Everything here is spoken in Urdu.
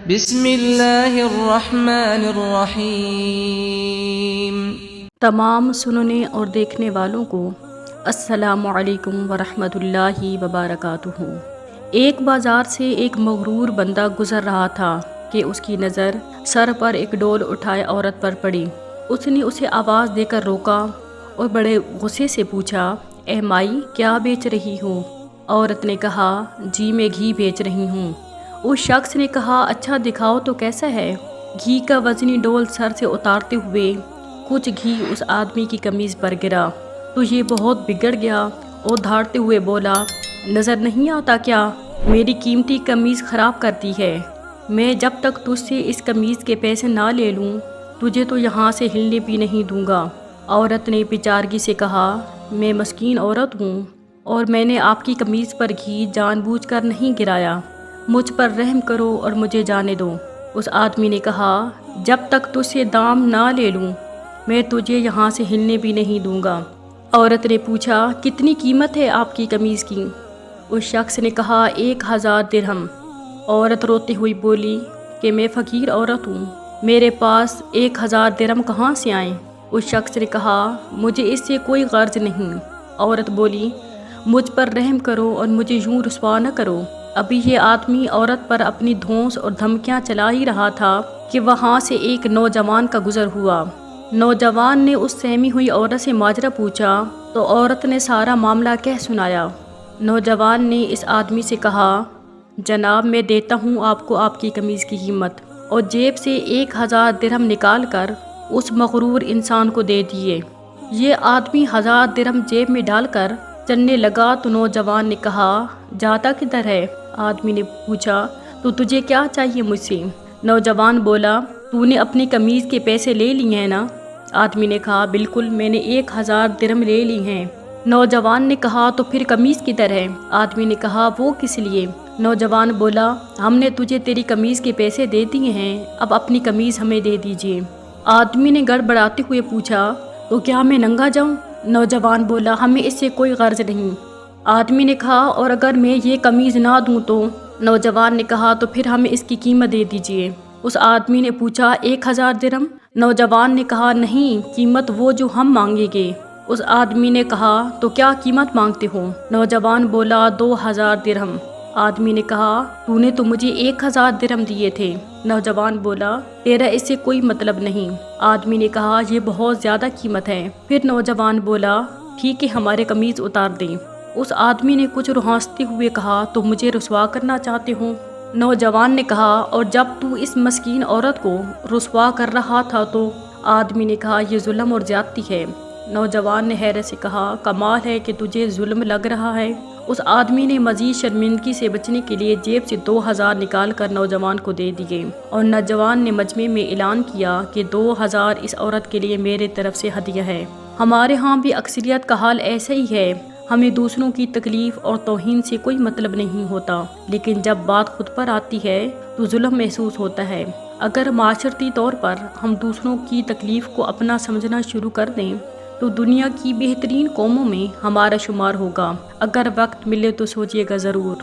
بسم اللہ الرحمن الرحیم۔ تمام سننے اور دیکھنے والوں کو السلام علیکم ورحمۃ اللہ وبرکاتہ۔ ایک بازار سے ایک مغرور بندہ گزر رہا تھا کہ اس کی نظر سر پر ایک ڈول اٹھائے عورت پر پڑی۔ اس نے اسے آواز دے کر روکا اور بڑے غصے سے پوچھا، اے مائی، کیا بیچ رہی ہو؟ عورت نے کہا، جی میں گھی بیچ رہی ہوں۔ اس شخص نے کہا، اچھا دکھاؤ تو کیسا ہے؟ گھی کا وزنی ڈول سر سے اتارتے ہوئے کچھ گھی اس آدمی کی قمیض پر گرا تو یہ بہت بگڑ گیا اور دھاڑتے ہوئے بولا، نظر نہیں آتا کیا؟ میری قیمتی قمیض خراب کرتی ہے۔ میں جب تک تجھ سے اس قمیض کے پیسے نہ لے لوں تجھے تو یہاں سے ہلنے بھی نہیں دوں گا۔ عورت نے بیچارگی سے کہا، میں مسکین عورت ہوں اور میں نے آپ کی قمیض پر گھی جان بوجھ کر نہیں گرایا، مجھ پر رحم کرو اور مجھے جانے دو۔ اس آدمی نے کہا، جب تک تجھ سے دام نہ لے لوں میں تجھے یہاں سے ہلنے بھی نہیں دوں گا۔ عورت نے پوچھا، کتنی قیمت ہے آپ کی قمیض کی؟ اس شخص نے کہا، 1000 درہم۔ عورت روتی ہوئی بولی کہ میں فقیر عورت ہوں، میرے پاس 1000 درہم کہاں سے آئیں؟ اس شخص نے کہا، مجھے اس سے کوئی غرض نہیں۔ عورت بولی، مجھ پر رحم کرو اور مجھے یوں رسوا نہ کرو۔ ابھی یہ آدمی عورت پر اپنی دھونس اور دھمکیاں چلا ہی رہا تھا کہ وہاں سے ایک نوجوان کا گزر ہوا۔ نوجوان نے اس سہمی ہوئی عورت سے ماجرا پوچھا تو عورت نے سارا معاملہ کہہ سنایا۔ نوجوان نے اس آدمی سے کہا، جناب میں دیتا ہوں آپ کو آپ کی قمیض کی قیمت، اور جیب سے 1000 درہم نکال کر اس مغرور انسان کو دے دیے۔ یہ آدمی 1000 درہم جیب میں ڈال کر چلنے لگا تو نوجوان نے کہا، جاتا کدھر ہے؟ آدمی نے پوچھا، تو تجھے کیا چاہیے مجھ سے؟ نوجوان بولا، تو نے اپنی قمیض کے پیسے لے لیے ہیں نا؟ آدمی نے کہا، بالکل، میں نے 1000 درہم لے لی ہیں۔ نوجوان نے کہا، تو پھر قمیض کدھر ہے؟ آدمی نے کہا، وہ کس لیے؟ نوجوان بولا، ہم نے تجھے تیری قمیض کے پیسے دے دیے ہیں، اب اپنی قمیض ہمیں دے دیجیے۔ آدمی نے گڑبڑاتے ہوئے پوچھا، تو کیا میں ننگا جاؤں؟ نوجوان بولا، ہمیں اس سے کوئی غرض نہیں۔ آدمی نے کہا، اور اگر میں یہ قمیض نہ دوں تو؟ نوجوان نے کہا، تو پھر ہمیں اس کی قیمت دے دیجیے۔ اس آدمی نے پوچھا، 1000 درہم؟ نوجوان نے کہا، نہیں، قیمت وہ جو ہم مانگیں گے۔ اس آدمی نے کہا، تو کیا قیمت مانگتے ہو؟ نوجوان بولا، 2000 درہم۔ آدمی نے کہا، تو نے تو مجھے 1000 درہم دیے تھے۔ نوجوان بولا، تیرا اس سے کوئی مطلب نہیں۔ آدمی نے کہا، یہ بہت زیادہ قیمت ہے۔ پھر نوجوان بولا، ٹھیک ہے، ہمارے قمیض اتار دیں۔ اس آدمی نے کچھ رہانستے ہوئے کہا، تو مجھے رسوا کرنا چاہتے ہو؟ نوجوان نے کہا، اور جب تو اس مسکین عورت کو رسوا کر رہا تھا تو؟ آدمی نے کہا، یہ ظلم اور زیادتی ہے۔ نوجوان نے حیرت سے کہا، کمال ہے کہ تجھے ظلم لگ رہا ہے۔ اس آدمی نے مزید شرمندگی سے بچنے کے لیے جیب سے 2000 نکال کر نوجوان کو دے دیے، اور نوجوان نے مجمع میں اعلان کیا کہ 2000 اس عورت کے لیے میرے طرف سے ہدیہ ہے۔ ہمارے ہاں بھی اکثریت کا حال ایسا ہی ہے، ہمیں دوسروں کی تکلیف اور توہین سے کوئی مطلب نہیں ہوتا، لیکن جب بات خود پر آتی ہے تو ظلم محسوس ہوتا ہے۔ اگر معاشرتی طور پر ہم دوسروں کی تکلیف کو اپنا سمجھنا شروع کر دیں تو دنیا کی بہترین قوموں میں ہمارا شمار ہوگا۔ اگر وقت ملے تو سوچیے گا ضرور۔